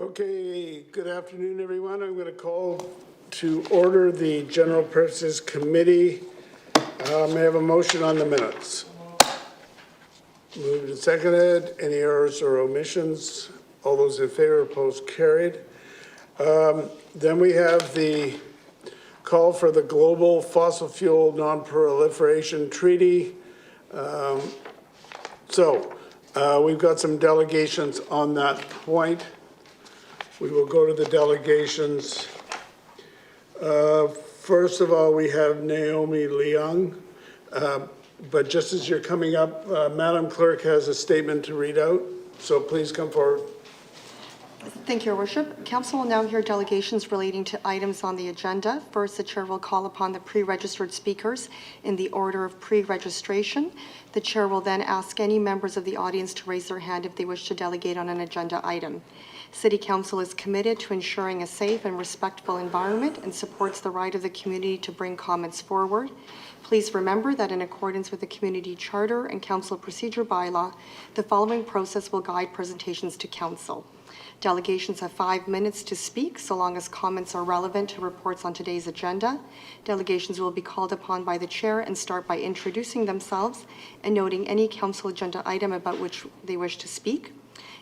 Okay, good afternoon, everyone. I'm going to call to order the General Purposes Committee. May I have a motion on the minutes? Moved and seconded. Any errors or omissions? All those in favor, opposed, carried. Then we have the call for the Global Fossil Fuel Non-Proliferation Treaty. We've got some delegations on that point. We will go to the delegations. First of all, we have Naomi Leung. But just as you're coming up, Madam Clerk has a statement to read out, so please come forward. Thank you, Your Worship. Council will now hear delegations relating to items on the agenda. First, the Chair will call upon the pre-registered speakers in the order of pre-registration. The Chair will then ask any members of the audience to raise their hand if they wish to delegate on an agenda item. City Council is committed to ensuring a safe and respectful environment and supports the right of the community to bring comments forward. Please remember that in accordance with the Community Charter and Council Procedure Bylaw, the following process will guide presentations to Council. Delegations have 5 minutes to speak, so long as comments are relevant to reports on today's agenda. Delegations will be called upon by the Chair and start by introducing themselves and noting any Council agenda item about which they wish to speak.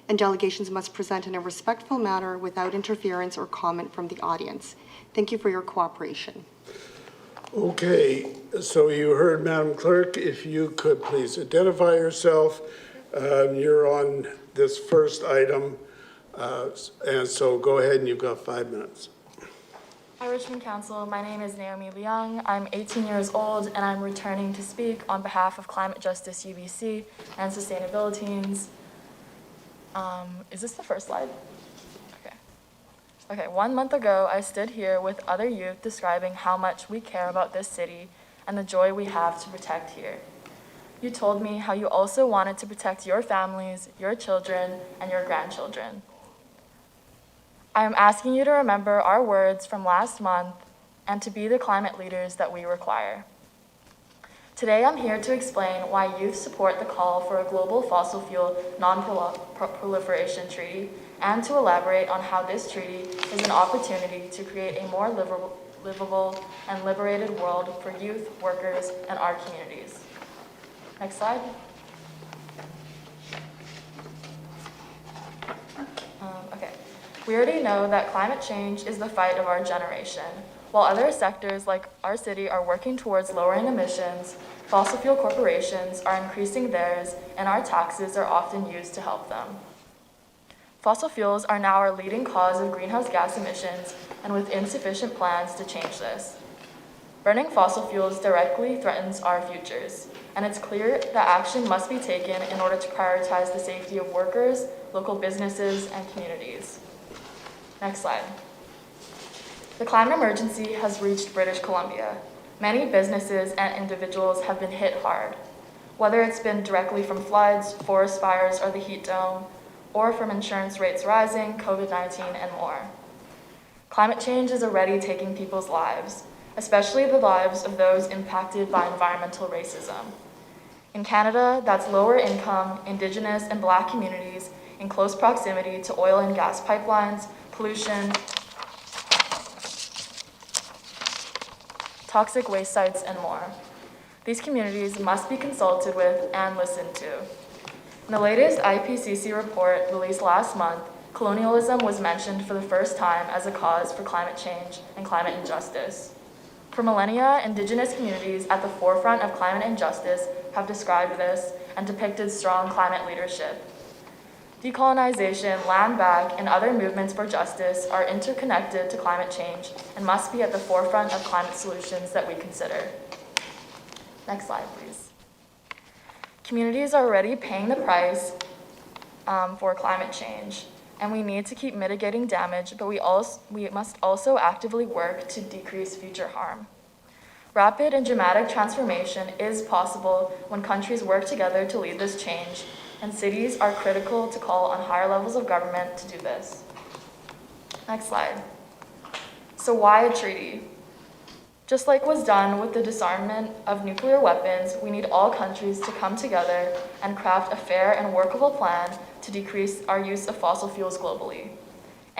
And delegations must present in a respectful manner without interference or comment from the audience. Thank you for your cooperation. Okay, so you heard Madam Clerk. If you could please identify yourself. You're on this first item. And so go ahead, and you've got 5 minutes. Hi, Richmond Council. My name is Naomi Leung. I'm 18 years old, and I'm returning to speak on behalf of Climate Justice UBC and Sustainability Teams. Is this the first slide? Okay, 1 month ago, I stood here with other youth describing how much we care about this city and the joy we have to protect here. You told me how you also wanted to protect your families, your children, and your grandchildren. I am asking you to remember our words from last month and to be the climate leaders that we require. Today, I'm here to explain why youth support the call for a global fossil fuel non-proliferation treaty and to elaborate on how this treaty is an opportunity to create a more livable and liberated world for youth, workers, and our communities. Next slide. Okay. We already know that climate change is the fight of our generation. While other sectors like our city are working towards lowering emissions, fossil fuel corporations are increasing theirs, and our taxes are often used to help them. Fossil fuels are now our leading cause of greenhouse gas emissions, and with insufficient plans to change this. Burning fossil fuels directly threatens our futures, and it's clear that action must be taken in order to prioritize the safety of workers, local businesses, and communities. Next slide. The climate emergency has reached British Columbia. Many businesses and individuals have been hit hard, whether it's been directly from floods, forest fires, or the heat dome, or from insurance rates rising, COVID-19, and more. Climate change is already taking people's lives, especially the lives of those impacted by environmental racism. In Canada, that's lower income, Indigenous, and Black communities in close proximity to oil and gas pipelines, pollution, toxic waste sites, and more. These communities must be consulted with and listened to. In the latest IPCC report released last month, colonialism was mentioned for the first time as a cause for climate change and climate injustice. For millennia, Indigenous communities at the forefront of climate injustice have described this and depicted strong climate leadership. Decolonization, land back, and other movements for justice are interconnected to climate change and must be at the forefront of climate solutions that we consider. Next slide, please. Communities are already paying the price for climate change, and we need to keep mitigating damage, but we must also actively work to decrease future harm. Rapid and dramatic transformation is possible when countries work together to lead this change, and cities are critical to call on higher levels of government to do this. Next slide. So why a treaty? Just like was done with the disarmament of nuclear weapons, we need all countries to come together and craft a fair and workable plan to decrease our use of fossil fuels globally.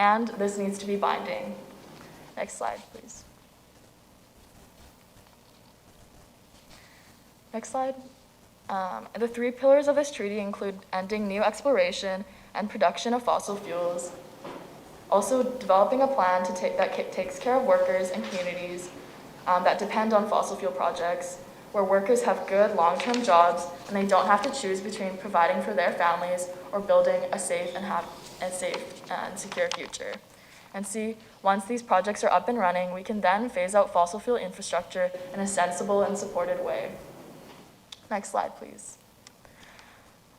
and this needs to be binding. Next slide, please. Next slide. The 3 pillars of this treaty include ending new exploration and production of fossil fuels, also developing a plan that takes care of workers and communities that depend on fossil fuel projects, where workers have good long-term jobs and they don't have to choose between providing for their families or building a safe and secure future. And C, once these projects are up and running, we can then phase out fossil fuel infrastructure in a sensible and supported way. Next slide, please.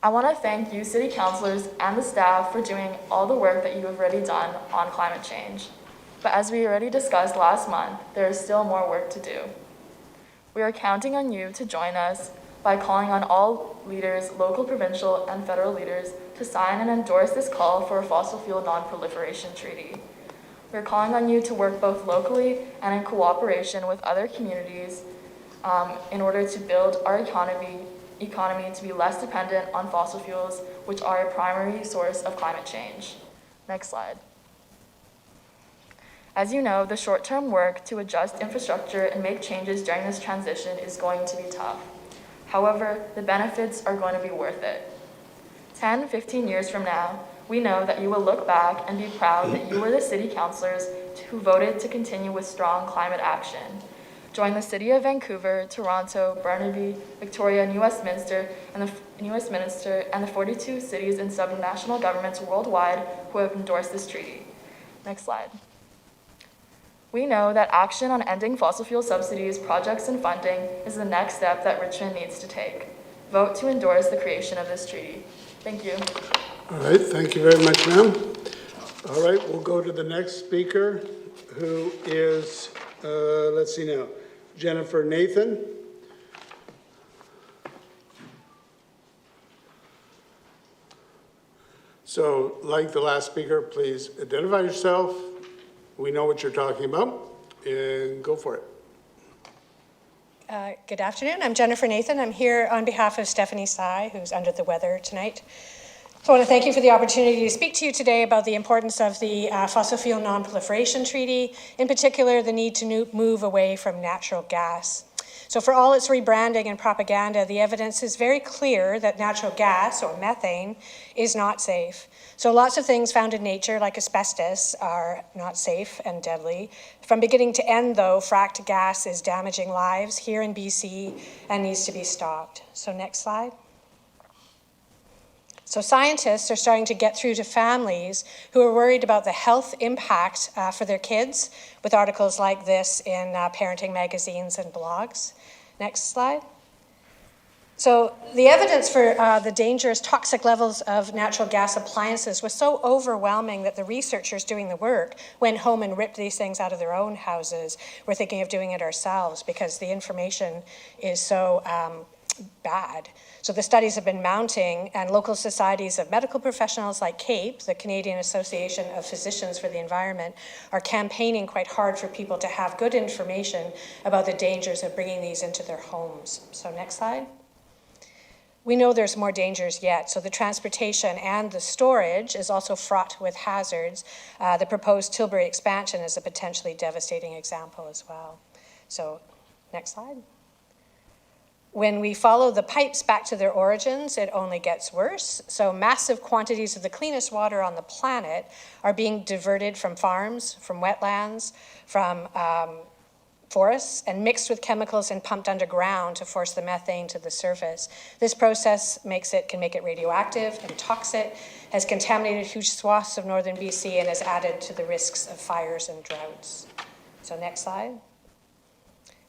I want to thank you, city councilors, and the staff for doing all the work that you have already done on climate change. But as we already discussed last month, there is still more work to do. We are counting on you to join us by calling on all leaders, local, provincial, and federal leaders, to sign and endorse this call for a fossil fuel non-proliferation treaty. We are calling on you to work both locally and in cooperation with other communities in order to build our economy to be less dependent on fossil fuels, which are a primary source of climate change. Next slide. As you know, the short-term work to adjust infrastructure and make changes during this transition is going to be tough. However, the benefits are going to be worth it. 10, 15 years from now, we know that you will look back and be proud that you were the city councilors who voted to continue with strong climate action. Join the City of Vancouver, Toronto, Burnaby, Victoria, New Westminster, and the 42 cities and subnational governments worldwide who have endorsed this treaty. Next slide. We know that action on ending fossil fuel subsidies, projects, and funding is the next step that Richmond needs to take. Vote to endorse the creation of this treaty. Thank you. All right, thank you very much, ma'am. All right, we'll go to the next speaker, who is, let's see now, Jennifer Nathan. So, like the last speaker, please identify yourself. We know what you're talking about, and go for it. Good afternoon. I'm Jennifer Nathan. I'm here on behalf of Stephanie Tsai, who's under the weather tonight. So I want to thank you for the opportunity to speak to you today about the importance of the Fossil Fuel Non-Proliferation Treaty, in particular the need to move away from natural gas. So for all its rebranding and propaganda, the evidence is very clear that natural gas, or methane, is not safe. So lots of things found in nature, like asbestos, are not safe and deadly. From beginning to end, though, fracked gas is damaging lives here in BC and needs to be stopped. So next slide. So scientists are starting to get through to families who are worried about the health impact for their kids with articles like this in parenting magazines and blogs. Next slide. So the evidence for the dangerous toxic levels of natural gas appliances was so overwhelming that the researchers doing the work went home and ripped these things out of their own houses. We're thinking of doing it ourselves because the information is so bad. So the studies have been mounting, and local societies of medical professionals like CAPE, the Canadian Association of Physicians for the Environment, are campaigning quite hard for people to have good information about the dangers of bringing these into their homes. So next slide. We know there's more dangers yet, so the transportation and the storage is also fraught with hazards. The proposed Tilbury expansion is a potentially devastating example as well. So next slide. When we follow the pipes back to their origins, it only gets worse. So massive quantities of the cleanest water on the planet are being diverted from farms, from wetlands, from forests, and mixed with chemicals and pumped underground to force the methane to the surface. This process can make it radioactive and toxic, has contaminated huge swaths of northern BC, and has added to the risks of fires and droughts. So next slide.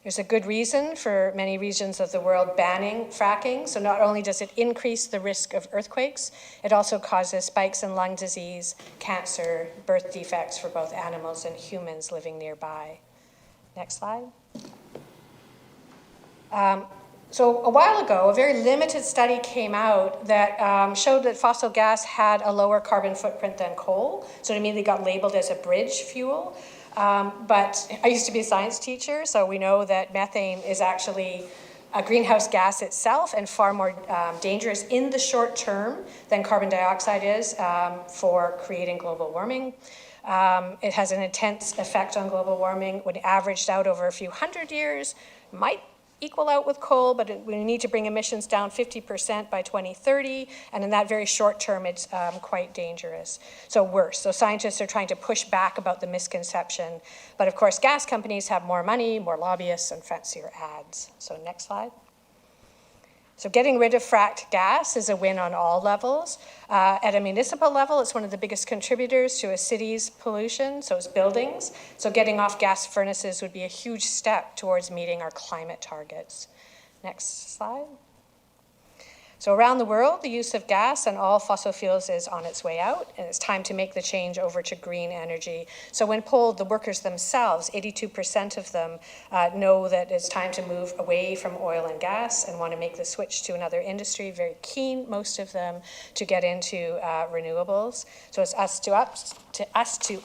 There's a good reason for many regions of the world banning fracking. So not only does it increase the risk of earthquakes, it also causes spikes in lung disease, cancer, birth defects for both animals and humans living nearby. Next slide. So a while ago, a very limited study came out that showed that fossil gas had a lower carbon footprint than coal. So it immediately got labeled as a bridge fuel. But I used to be a science teacher, so we know that methane is actually a greenhouse gas itself and far more dangerous in the short term than carbon dioxide is for creating global warming. It has an intense effect on global warming. When averaged out over a few hundred years, might equal out with coal, but we need to bring emissions down 50% by 2030, and in that very short term, it's quite dangerous. So worse. So scientists are trying to push back about the misconception, but of course, gas companies have more money, more lobbyists, and fancier ads. So next slide. So getting rid of fracked gas is a win on all levels. At a municipal level, it's one of the biggest contributors to a city's pollution, so it's buildings. So getting off gas furnaces would be a huge step towards meeting our climate targets. Next slide. So around the world, the use of gas and all fossil fuels is on its way out, and it's time to make the change over to green energy. So when polled, the workers themselves, 82% of them know that it's time to move away from oil and gas and want to make the switch to another industry. Very keen, most of them, to get into renewables. So it's up to us to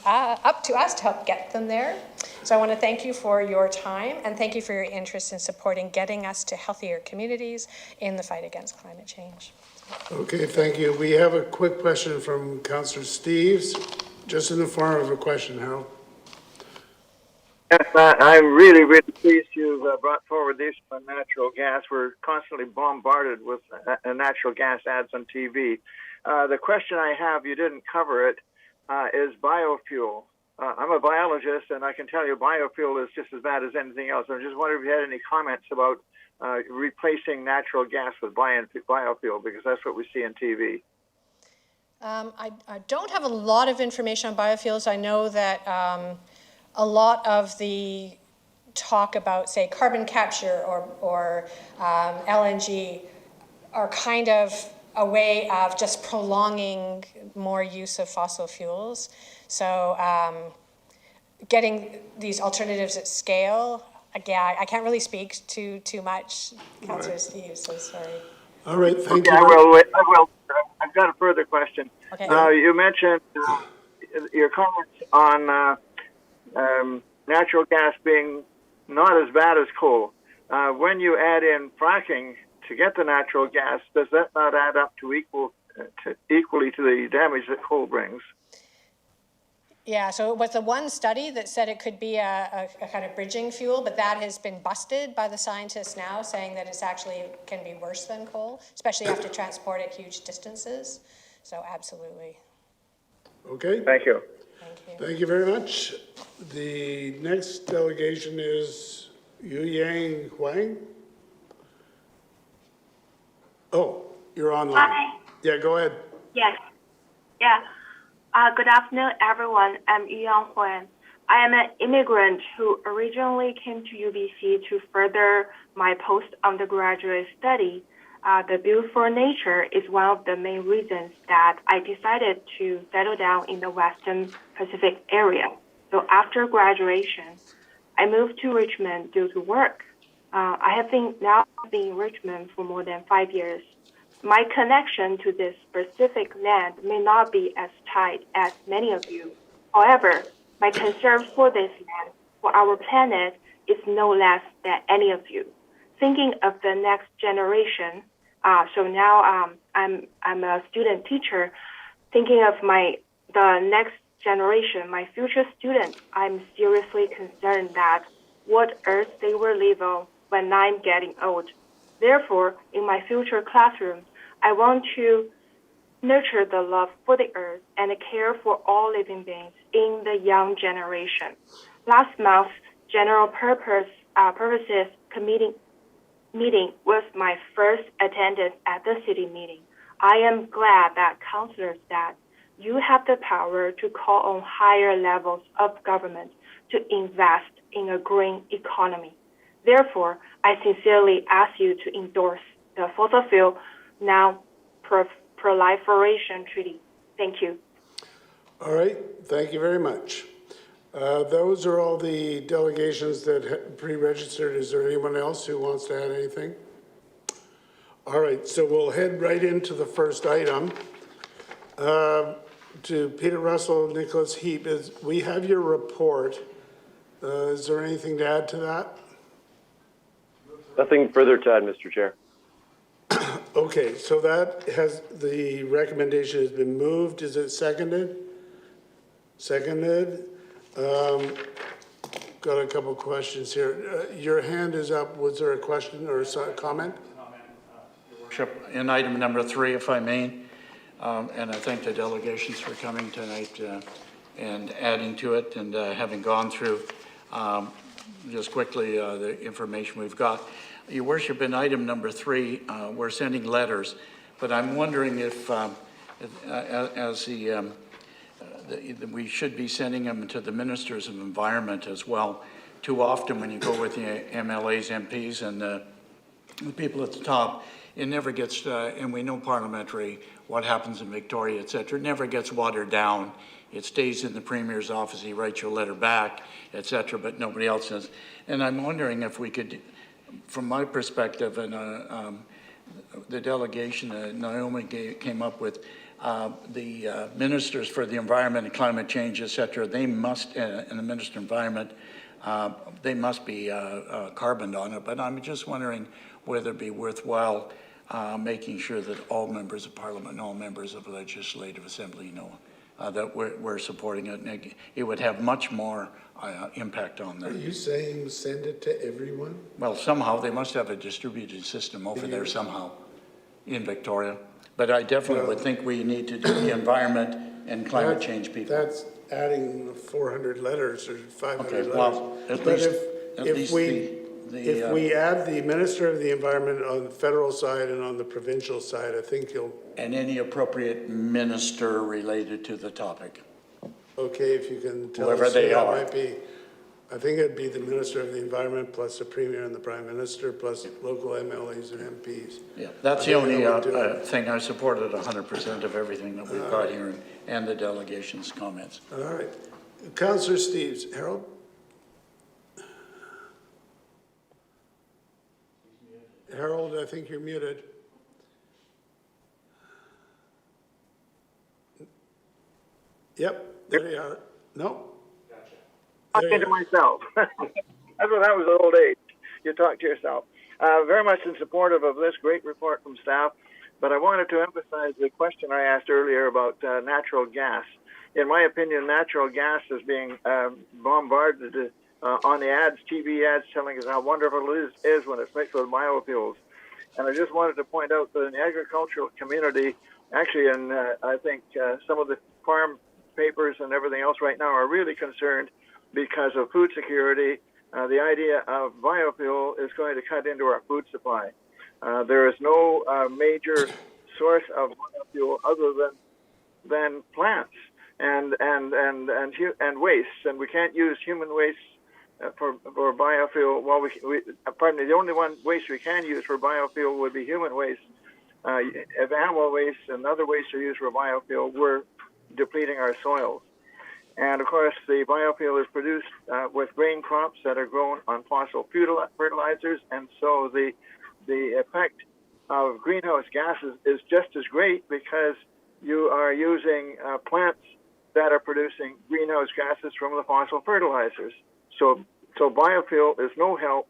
help get them there. So I want to thank you for your time, and thank you for your interest in supporting getting us to healthier communities in the fight against climate change. Okay, thank you. We have a quick question from Councillor Steves, just in the form of a question, Harold. Yes, I'm really, really pleased you've brought forward the issue on natural gas. We're constantly bombarded with natural gas ads on TV. The question I have, you didn't cover it, is biofuel. I'm a biologist, and I can tell you biofuel is just as bad as anything else. I just wonder if you had any comments about replacing natural gas with biofuel, because that's what we see on TV. I don't have a lot of information on biofuels. I know that a lot of the talk about, say, carbon capture or LNG are kind of a way of just prolonging more use of fossil fuels. So getting these alternatives at scale, again, I can't really speak to too much, Councillor Steve, so sorry. All right, thank you. I will. I've got a further question. Okay. You mentioned your comments on natural gas being not as bad as coal. When you add in fracking to get the natural gas, does that not add up to equally to the damage that coal brings? Yeah, so it was the one study that said it could be a kind of bridging fuel, but that has been busted by the scientists now, saying that it's actually can be worse than coal, especially have to transport it huge distances. So absolutely. Okay. Thank you. Thank you. Thank you very much. The next delegation is Yu Huang. Oh, you're online. Hi. Yeah, go ahead. Yes. Yeah. Good afternoon, everyone. I'm Yang Huan. I am an immigrant who originally came to UBC to further my post-undergraduate study. The beautiful nature is one of the main reasons that I decided to settle down in the Western Pacific area. So after graduation, I moved to Richmond due to work. I have been in Richmond for more than 5 years. My connection to this specific land may not be as tight as many of you. However, my concern for this land, for our planet, is no less than any of you. Thinking of the next generation, so now I'm a student teacher. Thinking of the next generation, my future students, I'm seriously concerned that what earth they will live on when I'm getting old. Therefore, in my future classroom, I want to nurture the love for the earth and care for all living beings in the young generation. Last month's General Purposes Committee meeting was my first attendance at the city meeting. I am glad that councillors that you have the power to call on higher levels of government to invest in a green economy. Therefore, I sincerely ask you to endorse the fossil fuel Non-Proliferation Treaty. Thank you. All right, thank you very much. Those are all the delegations that pre-registered. Is there anyone else who wants to add anything? All right, so we'll head right into the first item. To Peter Russell, Nicholas Heap, we have your report. Is there anything to add to that? Nothing further to add, Mr. Chair. Okay, so the recommendation has been moved. Is it seconded? Seconded. Got a couple questions here. Your hand is up. Was there a question or a comment? Worship, in item number 3, if I may, and I thank the delegations for coming tonight and adding to it and having gone through just quickly the information we've got. Your Worship, in item number 3, we're sending letters, but I'm wondering if we should be sending them to the ministers of environment as well. Too often when you go with the MLAs, MPs, and the people at the top, it never gets, and we know parliamentary, what happens in Victoria, et cetera, it never gets watered down. It stays in the Premier's office, he writes your letter back, et cetera, but nobody else does. And I'm wondering if we could, from my perspective, and the delegation Naomi came up with, the ministers for the environment and climate change, et cetera, they must, and the Minister of Environment, they must be carboned on it. But I'm just wondering whether it'd be worthwhile making sure that all members of Parliament and all members of the Legislative Assembly know that we're supporting it. And it would have much more impact on them. Are you saying send it to everyone? Well, somehow they must have a distributed system over there somehow in Victoria. But I definitely would think we need to do the environment and climate change people. That's adding 400 letters or 500 Okay, letters. well, at But least if we add the Minister of the Environment on the federal side and on the provincial side, I think you'll, and any appropriate minister related to the topic. okay, if you can tell Whoever us who they that are. might be. I think it'd be the Minister of the Environment plus the Premier and the Prime Minister plus local MLAs and MPs. Yeah, that's the I think only that would do it. thing. I supported 100% of everything that we've got here and the delegation's comments. All right. Councillor Steves. Harold? Harold, I think you're muted. Yep, there you are. No? Talking to myself. That's what that was at old age. You talk to yourself. Very much in support of this great report from staff, but I wanted to emphasize the question I asked earlier about natural gas. In my opinion, natural gas is being bombarded on the ads, TV ads, telling us how wonderful it is when it's mixed with biofuels. And I just wanted to point out that in the agricultural community, actually, and I think some of the farm papers and everything else right now are really concerned because of food security. The idea of biofuel is going to cut into our food supply. There is no major source of biofuel other than plants and waste, and we can't use human waste for biofuel. Well, pardon me, the only one waste we can use for biofuel would be human waste. If animal waste and other waste are used for biofuel, we're depleting our soils. And of course, the biofuel is produced with grain crops that are grown on fossil fertilizers, and so the effect of greenhouse gases is just as great because you are using plants that are producing greenhouse gases from the fossil fertilizers. So biofuel is no help,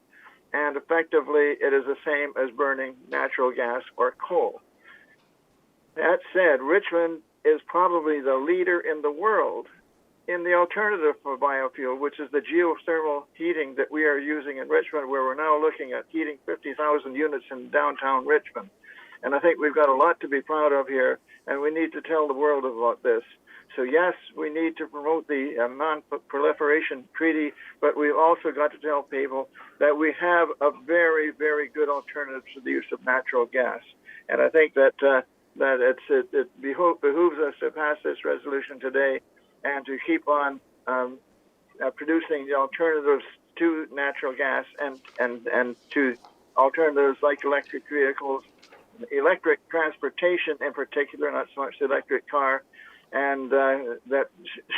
and effectively it is the same as burning natural gas or coal. That said, Richmond is probably the leader in the world in the alternative for biofuel, which is the geothermal heating that we are using in Richmond, where we're now looking at heating 50,000 units in downtown Richmond. And I think we've got a lot to be proud of here, and we need to tell the world about this. So yes, we need to promote the Non-Proliferation Treaty, but we've also got to tell people that we have a very, very good alternative to the use of natural gas. And I think that it behooves us to pass this resolution today and to keep on producing the alternatives to natural gas and to alternatives like electric vehicles, electric transportation in particular, not so much the electric car, and that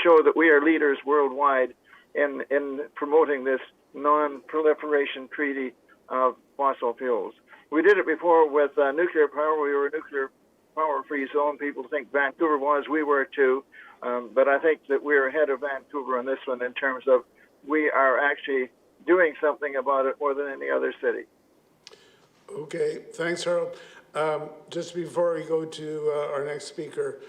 show that we are leaders worldwide in promoting this non-proliferation treaty of fossil fuels. We did it before with nuclear power. We were a nuclear power-free zone. People think Vancouver was. We were too. But I think that we're ahead of Vancouver on this one in terms of we are actually doing something about it more than any other city. Okay, thanks, Harold. Just before we go to our next speaker,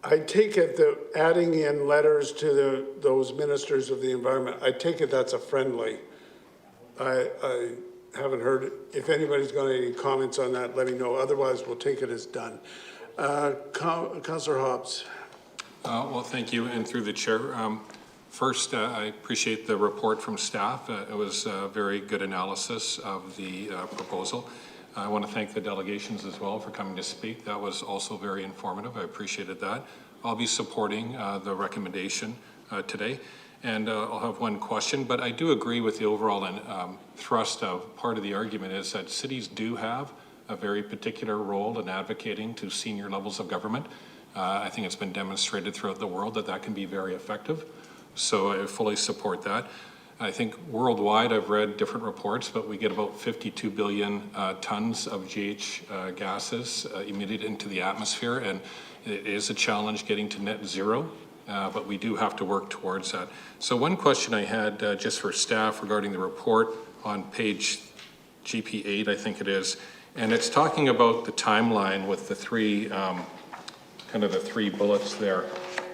I take it that adding in letters to those ministers of the environment, I take it that's a friendly. I haven't heard it. If anybody's got any comments on that, let me know. Otherwise, we'll take it as done. Councillor Hobbs. Well, thank you, and through the chair. First, I appreciate the report from staff. It was a very good analysis of the proposal. I want to thank the delegations as well for coming to speak. That was also very informative. I appreciated that. I'll be supporting the recommendation today. And I'll have one question, but I do agree with the overall thrust of part of the argument is that cities do have a very particular role in advocating to senior levels of government. I think it's been demonstrated throughout the world that that can be very effective. So I fully support that. I think worldwide, I've read different reports, but we get about 52 billion tons of GH gases emitted into the atmosphere, and it is a challenge getting to net zero, but we do have to work towards that. So one question I had just for staff regarding the report on page GP8, I think it is, and it's talking about the timeline with the three, kind of the three bullets there.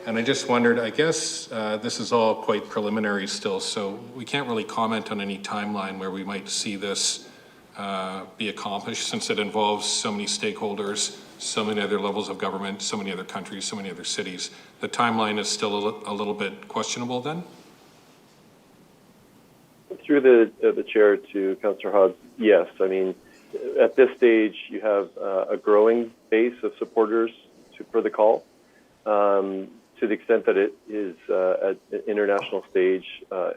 And I just wondered, I guess this is all quite preliminary still, so we can't really comment on any timeline where we might see this be accomplished, since it involves so many stakeholders, so many other levels of government, so many other countries, so many other cities. The timeline is still a little bit questionable then? Through the chair to Councillor Hobbs, yes. I mean, at this stage, you have a growing base of supporters for the call. To the extent that it is at an international stage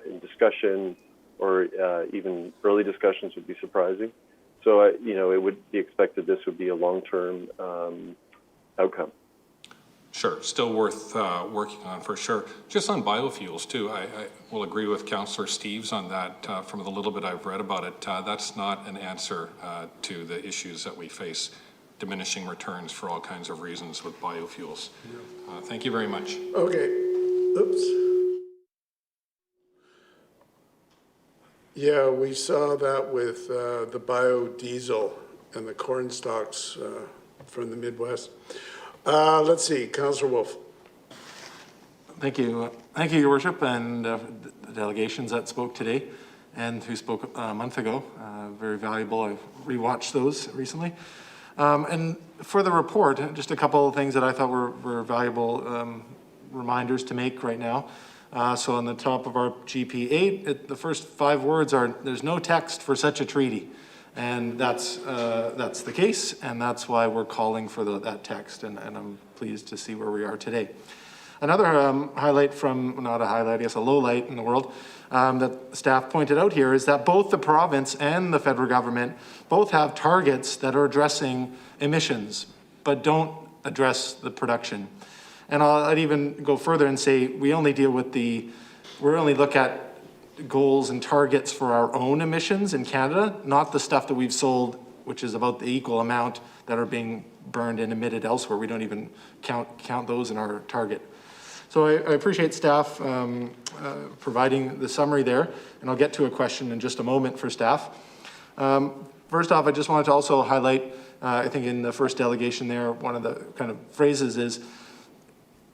in discussion or even early discussions would be surprising. So, it would be expected this would be a long-term outcome. Sure, still worth working on for sure. Just on biofuels too, I will agree with Councillor Steves on that. From the little bit I've read about it, that's not an answer to the issues that we face. Diminishing returns for all kinds of reasons with biofuels. Thank you very much. Okay. Oops. Yeah, we saw that with the biodiesel and the corn stalks from the Midwest. Let's see, Councillor Wolf. Thank you. Thank you, Your Worship, and the delegations that spoke today and who spoke a month ago. Very valuable. I've rewatched those recently. And for the report, just a couple of things that I thought were valuable reminders to make right now. So on the top of our GP8, the first 5 words are, there's no text for such a treaty. And that's the case, and that's why we're calling for that text, and I'm pleased to see where we are today. Another highlight from, not a highlight, I guess a low light in the world, that staff pointed out here is that both the province and the federal government both have targets that are addressing emissions, but don't address the production. And I'd even go further and say we only look at goals and targets for our own emissions in Canada, not the stuff that we've sold, which is about the equal amount that are being burned and emitted elsewhere. We don't even count those in our target. So I appreciate staff providing the summary there, and I'll get to a question in just a moment for staff. First off, I just wanted to also highlight, I think in the first delegation there, one of the kind of phrases is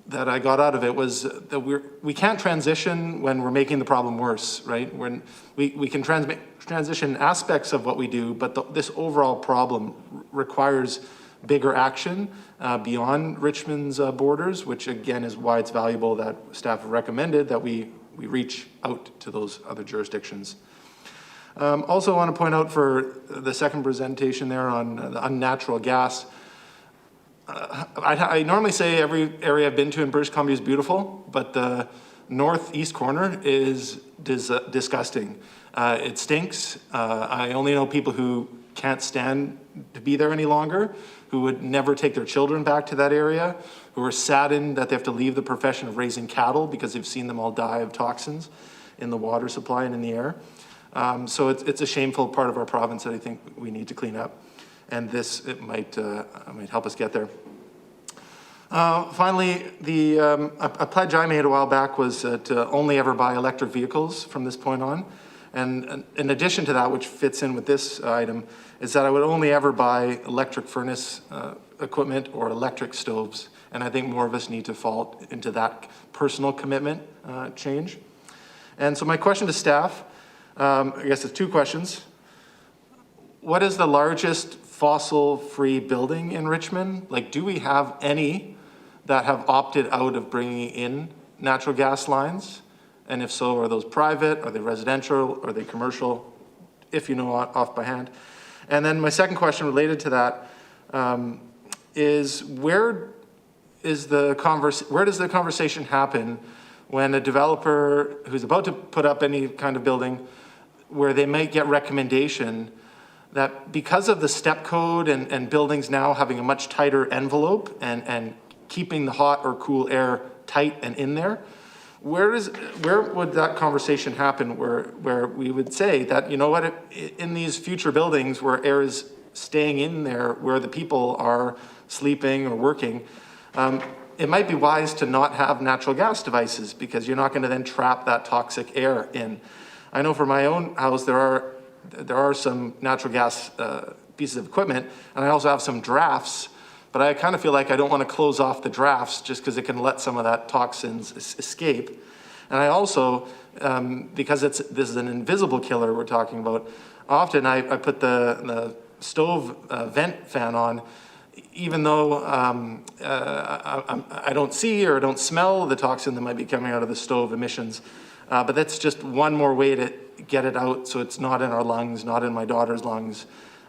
that I got out of it was that we can't transition when we're making the problem worse, right? When we can transition aspects of what we do, but this overall problem requires bigger action beyond Richmond's borders, which again is why it's valuable that staff have recommended that we reach out to those other jurisdictions. Also want to point out for the second presentation there on the unnatural gas, I normally say every area I've been to in British Columbia is beautiful, but the northeast corner is disgusting. It stinks. I only know people who can't stand to be there any longer, who would never take their children back to that area, who are saddened that they have to leave the profession of raising cattle because they've seen them all die of toxins in the water supply and in the air. So it's a shameful part of our province that I think we need to clean up. And it might help us get there. Finally, a pledge I made a while back was to only ever buy electric vehicles from this point on. And in addition to that, which fits in with this item, is that I would only ever buy electric furnace equipment or electric stoves. And I think more of us need to fall into that personal commitment change. And so my question to staff, I guess it's two questions. What is the largest fossil-free building in Richmond? Like, do we have any that have opted out of bringing in natural gas lines? And if so, are those private, are they residential, are they commercial, if you know off by hand? And then my second question related to that is where does the conversation happen when a developer who's about to put up any kind of building where they might get recommendation that because of the step code and buildings now having a much tighter envelope and keeping the hot or cool air tight and in there, where would that conversation happen where we would say that, you know what, in these future buildings where air is staying in there, where the people are sleeping or working, it might be wise to not have natural gas devices because you're not going to then trap that toxic air in. I know for my own house, there are some natural gas pieces of equipment, and I also have some drafts, but I kind of feel like I don't want to close off the drafts just because it can let some of that toxins escape. And I also, because this is an invisible killer we're talking about, often I put the stove vent fan on, even though I don't see or don't smell the toxin that might be coming out of the stove emissions. But that's just one more way to get it out so it's not in our lungs, not in my daughter's lungs,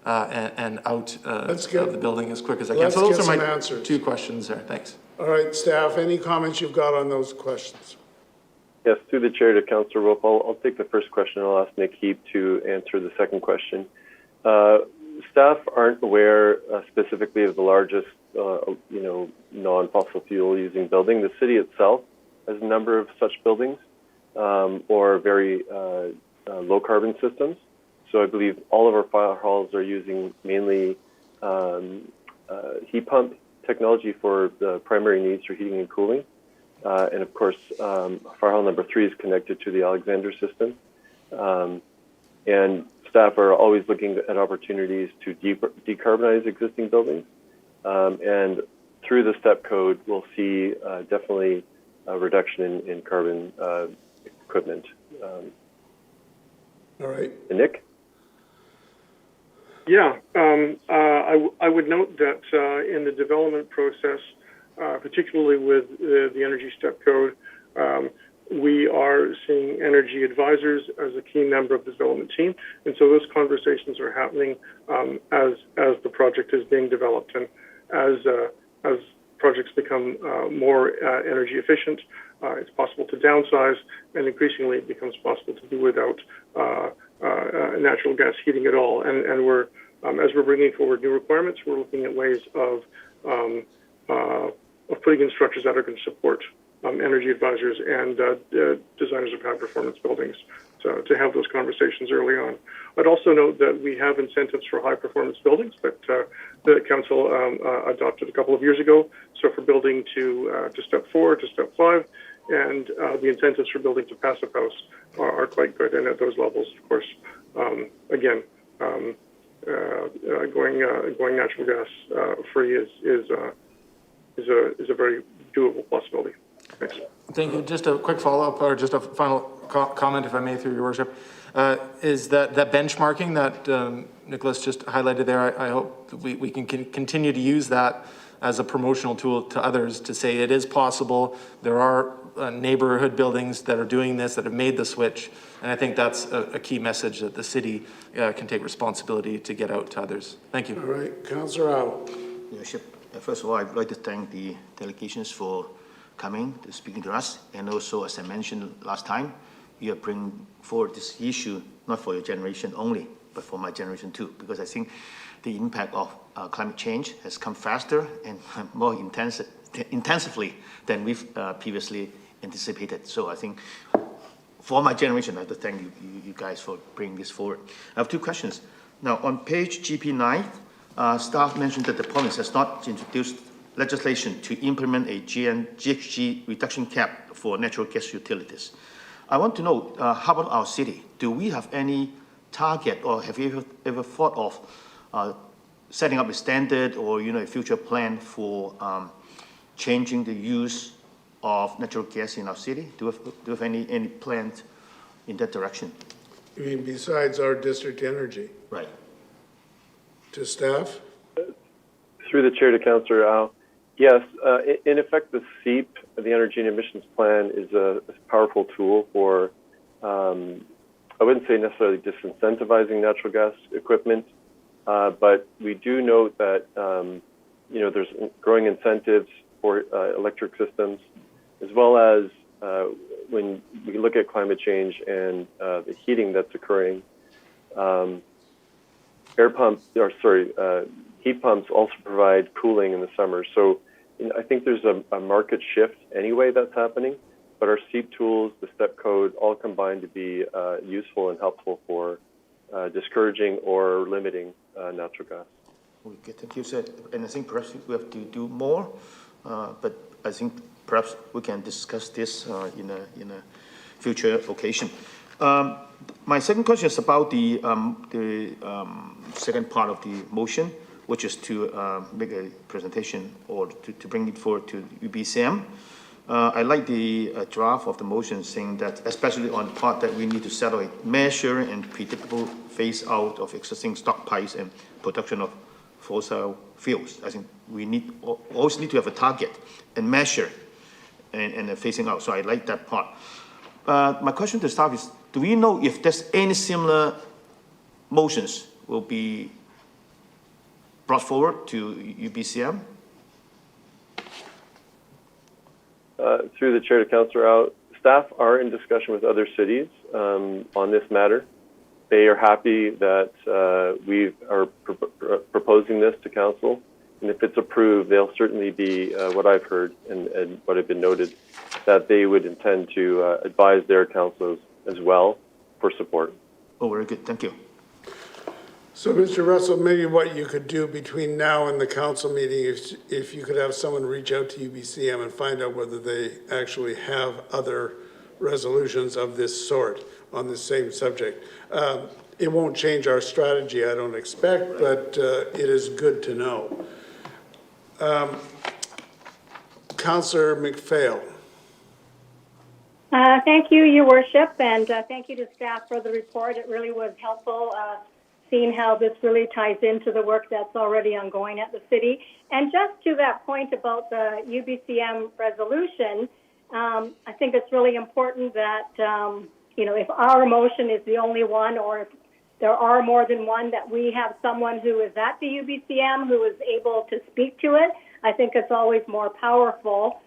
and out of the building as quick as I can. Let's So those get are my some answers. two questions there. Thanks. All right, staff, any comments you've got on those questions? Yes, through the chair to Councillor Wolf, I'll take the first question. I'll ask Nick Heap to answer the second question. Staff aren't aware specifically of the largest, non-fossil fuel using building. The city itself has a number of such buildings or very low carbon systems. So I believe all of our fire halls are using mainly heat pump technology for the primary needs for heating and cooling. And of course, fire hall number 3 is connected to the Alexander system. And staff are always looking at opportunities to decarbonize existing buildings. And through the step code, we'll see definitely a reduction in carbon equipment. All right. And Nick? Yeah, I would note that in the development process, particularly with the Energy Step Code, we are seeing energy advisors as a key member of the development team, and so those conversations are happening as the project is being developed, and as projects become more energy efficient, it's possible to downsize, and increasingly it becomes possible to do without natural gas heating at all. And we're as we're bringing forward new requirements, we're looking at ways of putting in structures that are going to support energy advisors and designers of high performance buildings to have those conversations early on. I'd also note that we have incentives for high performance buildings that the council adopted a couple of years ago. So for building to step 4 to step 5, and the incentives for building to passive house are quite good. And at those levels, of course, again, going natural gas free is a very doable possibility. Thanks. Thank you. Just a quick follow-up or just a final comment, if I may, through your worship, is that benchmarking that Nicholas just highlighted there, I hope we can continue to use that as a promotional tool to others to say it is possible. There are neighborhood buildings that are doing this, that have made the switch. And I think that's a key message that the city can take responsibility to get out to others. Thank you. All right, Councillor Al. Your Worship, first of all, I'd like to thank the delegations for coming to speaking to us. And also, as I mentioned last time, you are bringing forward this issue, not for your generation only, but for my generation too, because I think the impact of climate change has come faster and more intensively than we've previously anticipated. So I think for my generation, I have to thank you guys for bringing this forward. I have two questions. Now, on page GP9, staff mentioned that the province has not introduced legislation to implement a GHG reduction cap for natural gas utilities. I want to know, how about our city? Do we have any target, or have you ever thought of setting up a standard or, a future plan for changing the use of natural gas in our city? Do you have any plans in that direction? You mean besides our district energy? Right. To staff? Through the chair to Councillor Au. Yes, in effect, the SEEP, the Energy and Emissions Plan, is a powerful tool for, I wouldn't say necessarily disincentivizing natural gas equipment, but we do note that, there's growing incentives for electric systems, as well as when we look at climate change and the heating that's occurring, heat pumps also provide cooling in the summer. So I think there's a market shift anyway that's happening, but our SEEP tools, the STEP code, all combine to be useful and helpful for discouraging or limiting natural gas. Okay, thank you, sir. And I think perhaps we have to do more, but I think perhaps we can discuss this in a future occasion. My second question is about the second part of the motion, which is to make a presentation or to bring it forward to UBCM. I like the draft of the motion saying that, especially on the part that we need to settle a measure and predictable phase out of existing stockpiles and production of fossil fuels. I think we always need to have a target and measure and a phasing out. So I like that part. My question to staff is, do we know if there's any similar motions will be brought forward to UBCM? Through the chair to Councillor Au, staff are in discussion with other cities on this matter. They are happy that we are proposing this to council, and if it's approved, they'll certainly be what I've heard and what have been noted, that they would intend to advise their councils as well for support. Oh, very good. Thank you. So, Mr. Russell, maybe what you could do between now and the council meeting is if you could have someone reach out to UBCM and find out whether they actually have other resolutions of this sort on the same subject. It won't change our strategy, I don't expect, but it is good to know. Councillor McPhail. Thank you, Your Worship, and thank you to staff for the report. It really was helpful seeing how this really ties into the work that's already ongoing at the city. And just to that point about the UBCM resolution, I think it's really important that, if our motion is the only one, or if there are more than one, that we have someone who is at the UBCM who is able to speak to it. I think it's always more powerful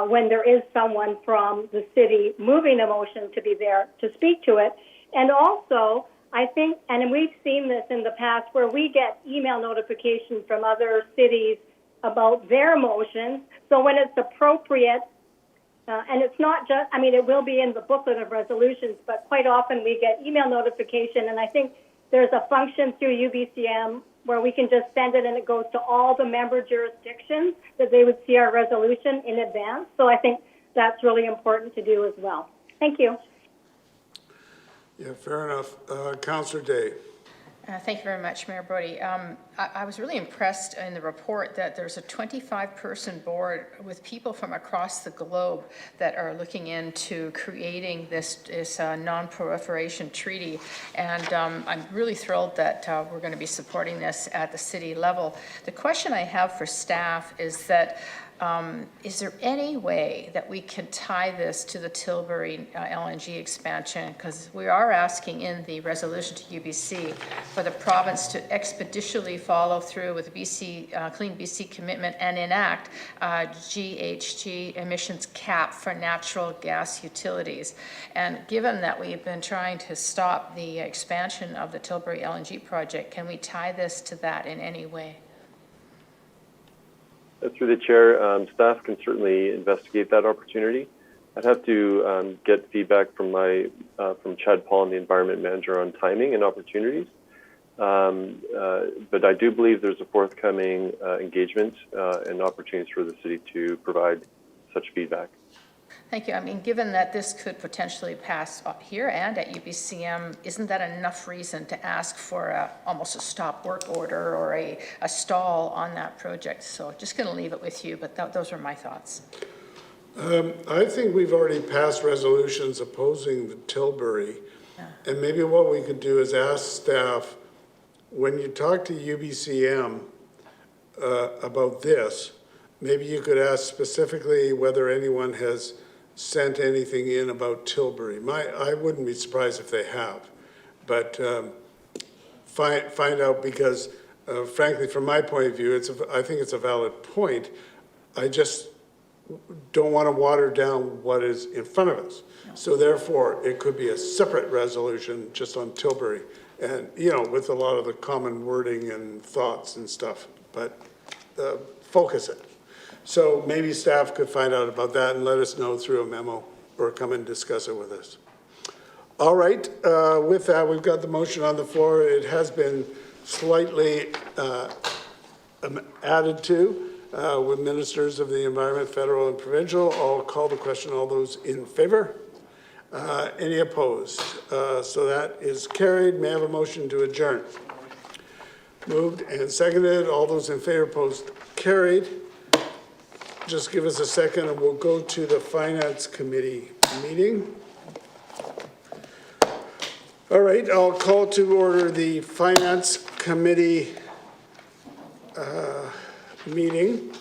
when there is someone from the city moving a motion to be there to speak to it. And also, I think, and we've seen this in the past, where we get email notifications from other cities about their motions. So when it's appropriate, and it's not just, it will be in the booklet of resolutions, but quite often we get email notification, and I think there's a function through UBCM where we can just send it and it goes to all the member jurisdictions that they would see our resolution in advance. So I think that's really important to do as well. Thank you. Yeah, fair enough. Councillor Day. Thank you very much, Mayor Brody. I was really impressed in the report that there's a 25-person board with people from across the globe that are looking into creating this non-proliferation treaty. And I'm really thrilled that we're going to be supporting this at the city level. The question I have for staff is that is there any way that we can tie this to the Tilbury LNG expansion? Because we are asking in the resolution to UBC for the province to expeditiously follow through with BC Clean BC commitment and enact GHG emissions cap for natural gas utilities. And given that we've been trying to stop the expansion of the Tilbury LNG project, can we tie this to that in any way? Through the chair, staff can certainly investigate that opportunity. I'd have to get feedback from Chad Paul, the environment manager, on timing and opportunities. But I do believe there's a forthcoming engagement and opportunities for the city to provide such feedback. Thank you. I mean, given that this could potentially pass here and at UBCM, isn't that enough reason to ask for almost a stop work order or a stall on that project? So just going to leave it with you, but those are my thoughts. I think we've already passed resolutions opposing the Tilbury. Yeah. And maybe what we could do is ask staff, when you talk to UBCM about this, maybe you could ask specifically whether anyone has sent anything in about Tilbury. I wouldn't be surprised if they have, but find out, because frankly, from my point of view, I think it's a valid point. I just don't want to water down what is in front of us. So therefore, it could be a separate resolution just on Tilbury, and, you know, with a lot of the common wording and thoughts and stuff, but focus it. So maybe staff could find out about that and let us know through a memo or come and discuss it with us. All right, with that, we've got the motion on the floor. It has been slightly added to with ministers of the environment, federal and provincial. I'll call the question. All those in favor? Any opposed? So that is carried. May I have a motion to adjourn? Moved and seconded. All those in favor, opposed, carried. Just give us a second and we'll go to the Finance Committee meeting. All right, I'll call to order the Finance Committee meeting.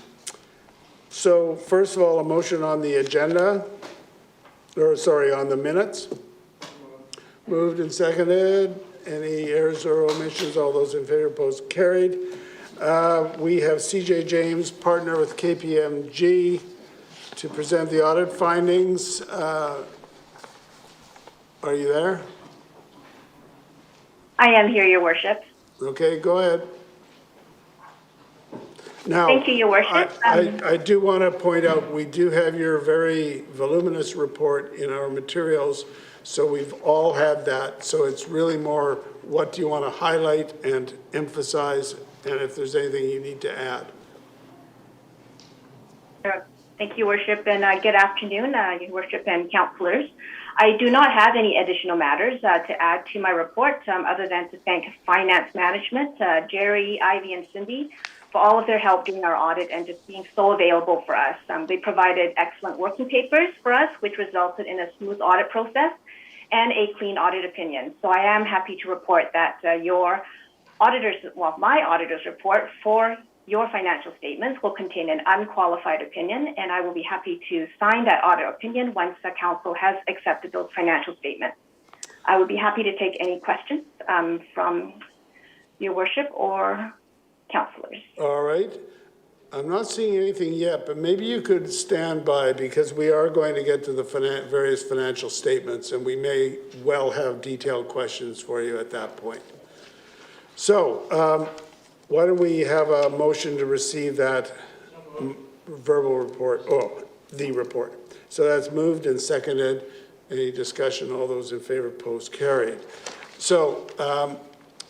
So first of all, a motion on the agenda, or sorry, on the minutes. Moved and seconded. Any errors or omissions? All those in favor, opposed, carried. We have CJ James, partner with KPMG, to present the audit findings. Are you there? I am here, Your Worship. Okay, go ahead. Now, Thank you, Your Worship. I do want to point out, we do have your very voluminous report in our materials, so we've all had that. So it's really more, what do you want to highlight and emphasize, and if there's anything you need to add. Thank you, Your Worship, and good afternoon, Your Worship and councillors. I do not have any additional matters to add to my report, other than to thank Finance Management, Jerry, Ivy, and Cindy, for all of their help during our audit and just being so available for us. They provided excellent working papers for us, which resulted in a smooth audit process and a clean audit opinion. So I am happy to report that my auditor's report for your financial statements will contain an unqualified opinion, and I will be happy to sign that audit opinion once the council has accepted those financial statements. I would be happy to take any questions from Your Worship or councillors. All right. I'm not seeing anything yet, but maybe you could stand by, because we are going to get to the various financial statements, and we may well have detailed questions for you at that point. So why don't we have a motion to receive that verbal report, the report. So that's moved and seconded. Any discussion? All those in favor, opposed, carried. So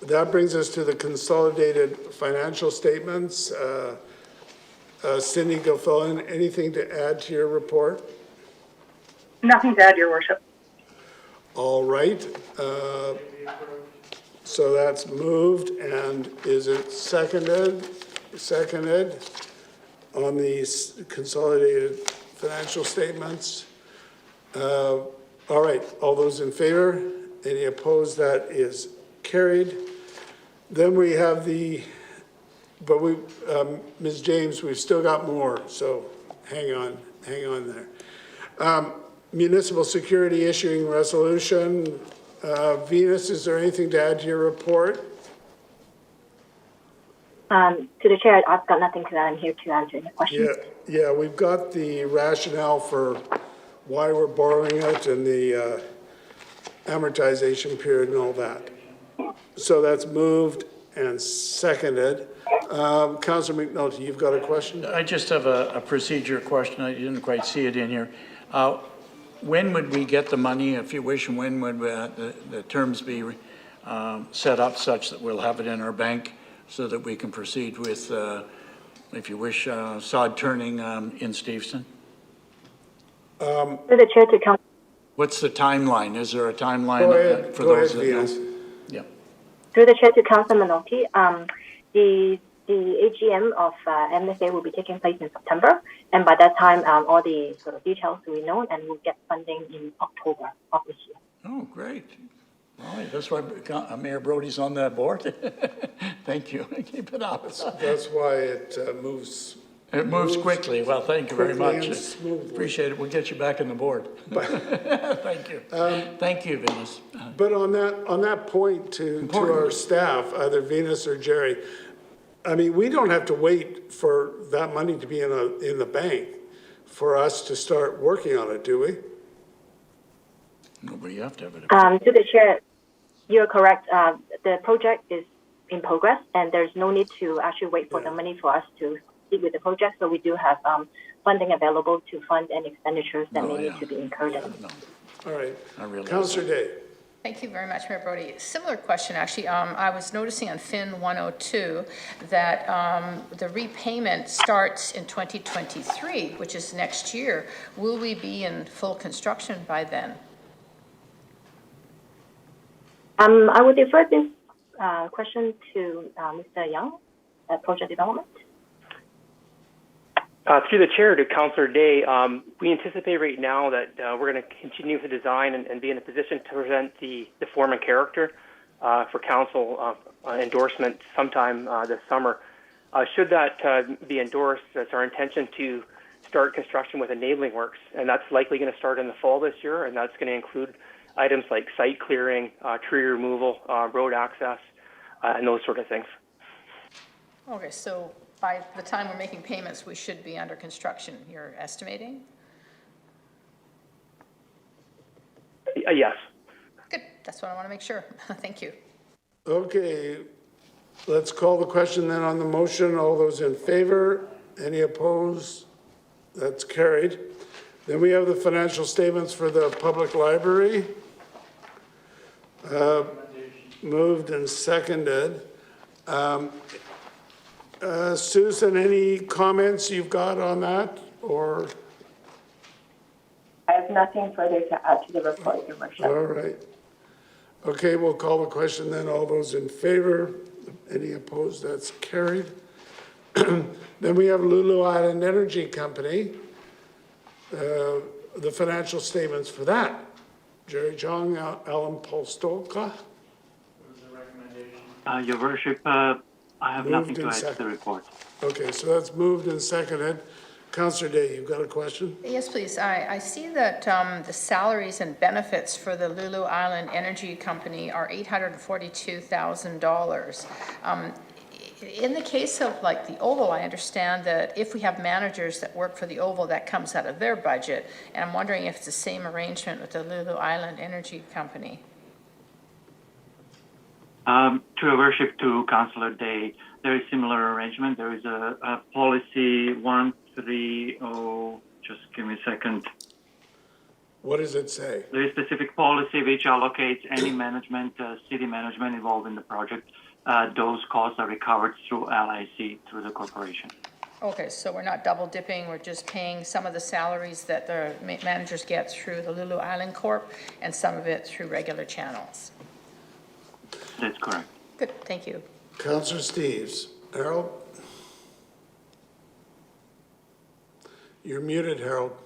that brings us to the consolidated financial statements. Cindy Gilfillan, anything to add to your report? Nothing to add, Your Worship. All right. So that's moved, and is it seconded? Seconded on the consolidated financial statements. All right, all those in favor? Any opposed? That is carried. Then we have Ms. James, we've still got more, so hang on there. Municipal security issuing resolution. Venus, is there anything to add to your report? To the chair, I've got nothing to add. I'm here to answer any questions. Yeah, we've got the rationale for why we're borrowing it and the amortization period and all that. So that's moved and seconded. Councillor McNulty, you've got a question? I just have a procedure question. I didn't quite see it in here. When would we get the money, if you wish, and when would the terms be set up such that we'll have it in our bank so that we can proceed with, if you wish, sod turning in Steveston? Through the chair to Council. What's the timeline? Is there a timeline Go ahead, for go ahead, those that know? Venus. Yeah. Through the chair to Council Minotti, the AGM of MSA will be taking place in September, and by that time, all the sort of details will be known, and we'll get funding in October of this year. Oh, great. All right, that's why Mayor Brody's on that board. Thank you. Keep it up. That's why it moves. It moves quickly. Well, thank you very quickly much. and smoothly. Appreciate it. We'll get you back on the board. Thank you. Thank you, Venus. But on that point to our staff, either Venus or Jerry, I mean, we don't have to wait for that money to be in the bank for us to start working on it, do we? No, but you have to have it. To the chair, you're correct. The project is in progress, and there's no need to actually wait for the money for us to proceed with the project. So we do have funding available to fund any expenditures that may need to be incurred. All right. I Councillor Day. Thank you very much, Mayor Brody. Similar question, actually. I was noticing on FIN 102 that the repayment starts in 2023, which is next year. Will we be in full construction by then? I would defer this question to Mr. Young at Project Development. Through the chair to Councillor Day, we anticipate right now that we're going to continue the design and be in a position to present the form and character for council endorsement sometime this summer. Should that be endorsed, it's our intention to start construction with enabling works, and that's likely going to start in the fall this year, and that's going to include items like site clearing, tree removal, road access, and those sort of things. Okay, so by the time we're making payments, we should be under construction, you're estimating? Yes. Good, that's what I want to make sure. Thank you. Okay, let's call the question then on the motion. All those in favor? Any opposed? That's carried. Then we have the financial statements for the public library. Moved and seconded. Susan, any comments you've got on that, or? I have nothing further to add to the report, Your Worship. All right. Okay, we'll call the question then. All those in favor? Any opposed? That's carried. Then we have Lulu Island Energy Company, the financial statements for that. Jerry Chong, Alan Polstolka. Your Worship, I have nothing to add to the report. Okay, so that's moved and seconded. Councillor Day, you've got a question? Yes, please. I see that the salaries and benefits for the Lulu Island Energy Company are $842,000. In the case of like the Oval, I understand that if we have managers that work for the Oval, that comes out of their budget. And I'm wondering if it's the same arrangement with the Lulu Island Energy Company. To Your Worship, to Councillor Day, there is similar arrangement. There is a policy 130, just give me a second. What does it say? There is specific policy which allocates any management, city management involved in the project. Those costs are recovered through LIC, through the corporation. Okay, so we're not double dipping, we're just paying some of the salaries that the managers get through the Lulu Island Corp and some of it through regular channels. That's correct. Good, thank you. Councillor Steves. Harold? You're muted, Harold.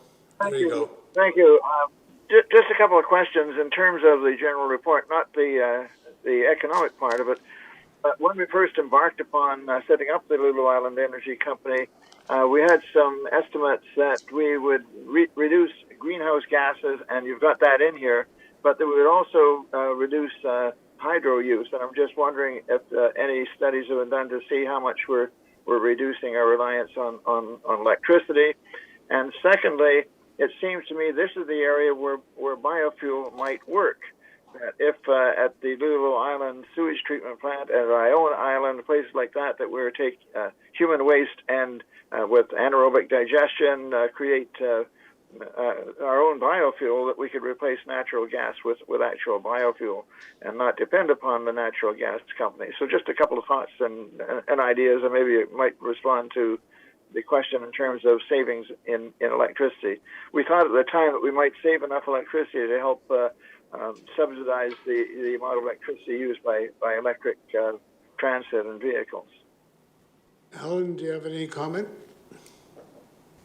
There you go. Thank you. Just a couple of questions in terms of the general report, not the economic part of it. When we first embarked upon setting up the Lulu Island Energy Company, we had some estimates that we would reduce greenhouse gases, and you've got that in here, but that we would also reduce hydro use. And I'm just wondering if any studies have been done to see how much we're reducing our reliance on electricity. And secondly, it seems to me this is the area where biofuel might work. If at the Lulu Island sewage treatment plant, at Iona Island, places like that, that we're taking human waste and with anaerobic digestion create our own biofuel, that we could replace natural gas with actual biofuel and not depend upon the natural gas company. So just a couple of thoughts and ideas, and maybe you might respond to the question in terms of savings in electricity. We thought at the time that we might save enough electricity to help subsidize the amount of electricity used by electric transit and vehicles. Helen, do you have any comment?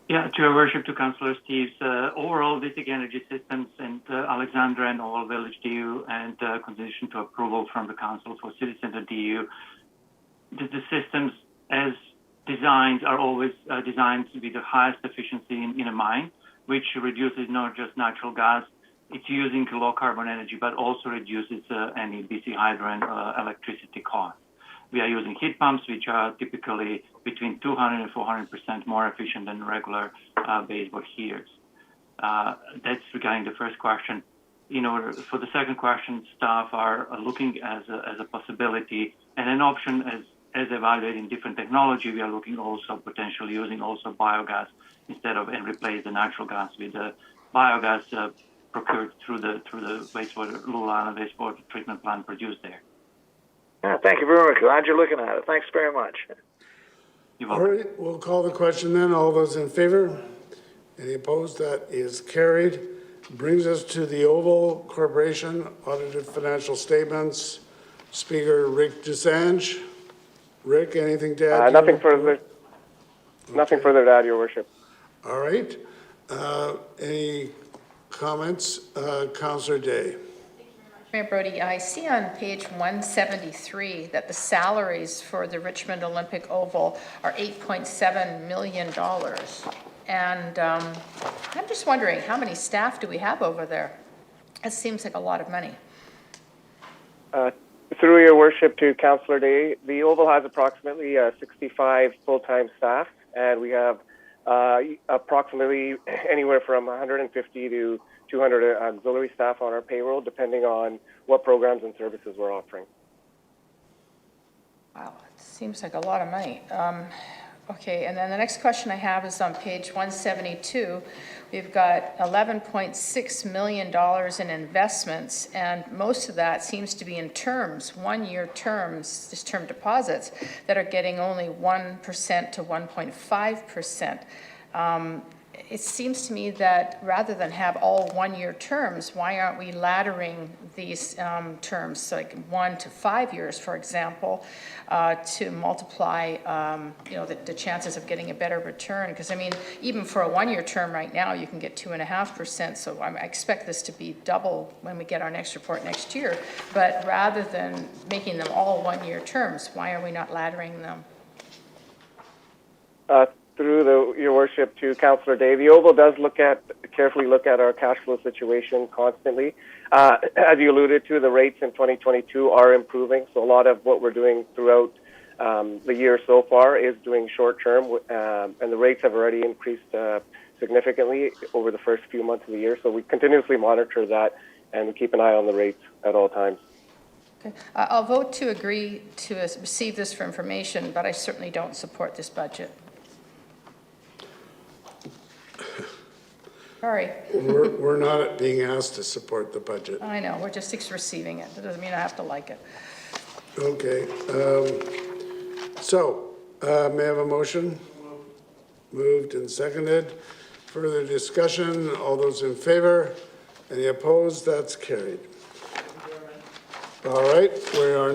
Yeah, to Your Worship, to Councillor Steves, overall District Energy Systems and Alexandra and Oval Village DU and condition to approval from the Council for City Centre DU, the systems as designed are always designed to be the highest efficiency in a mine, which reduces not just natural gas, it's using low carbon energy, but also reduces any BC Hydro and electricity costs. We are using heat pumps, which are typically between 200 and 400% more efficient than regular baseboard heaters. That's regarding the first question. For the second question, staff are looking as a possibility and an option as evaluating different technology. We are looking also potentially using also biogas instead of and replace the natural gas with the biogas procured through the wastewater, Lula Island wastewater treatment plant produced there. Yeah, thank you very much. Glad you're looking at it. Thanks very much. You're welcome. All right, we'll call the question then. All those in favor? Any opposed? That is carried. Brings us to the Oval Corporation audited financial statements. Speaker Rick Desange. Rick, anything to add? Nothing further. Nothing further to add, Your Worship. All right. Any comments? Councillor Day. Mayor Brody, I see on page 173 that the salaries for the Richmond Olympic Oval are $8.7 million. And I'm just wondering, how many staff do we have over there? It seems like a lot of money. Through Your Worship to Councillor Day, the Oval has approximately 65 full-time staff, and we have approximately anywhere from 150 to 200 auxiliary staff on our payroll, depending on what programs and services we're offering. Wow, it seems like a lot of money. Okay, and then the next question I have is on page 172. We've got $11.6 million in investments, and most of that seems to be in terms, one-year terms, just term deposits, that are getting only 1% to 1.5%. It seems to me that rather than have all one-year terms, why aren't we laddering these terms, like 1 to 5 years, for example, to multiply, the chances of getting a better return? Because I mean, even for a one-year term right now, you can get 2.5%. So I expect this to be double when we get our next report next year. But rather than making them all one-year terms, why are we not laddering them? Through Your Worship to Councillor Day, the Oval does carefully look at our cash flow situation constantly. As you alluded to, the rates in 2022 are improving, so a lot of what we're doing throughout the year so far is doing short term, and the rates have already increased significantly over the first few months of the year, so we continuously monitor that and keep an eye on the rates at all times. Okay. I'll vote to agree to receive this for information, but I certainly don't support this budget. Sorry. We're not being asked to support the budget. I know, we're just receiving it. That doesn't mean I have to like it. Okay. May I have a motion? Moved and seconded. Further discussion? All those in favor? Any opposed? That's carried. All right, we are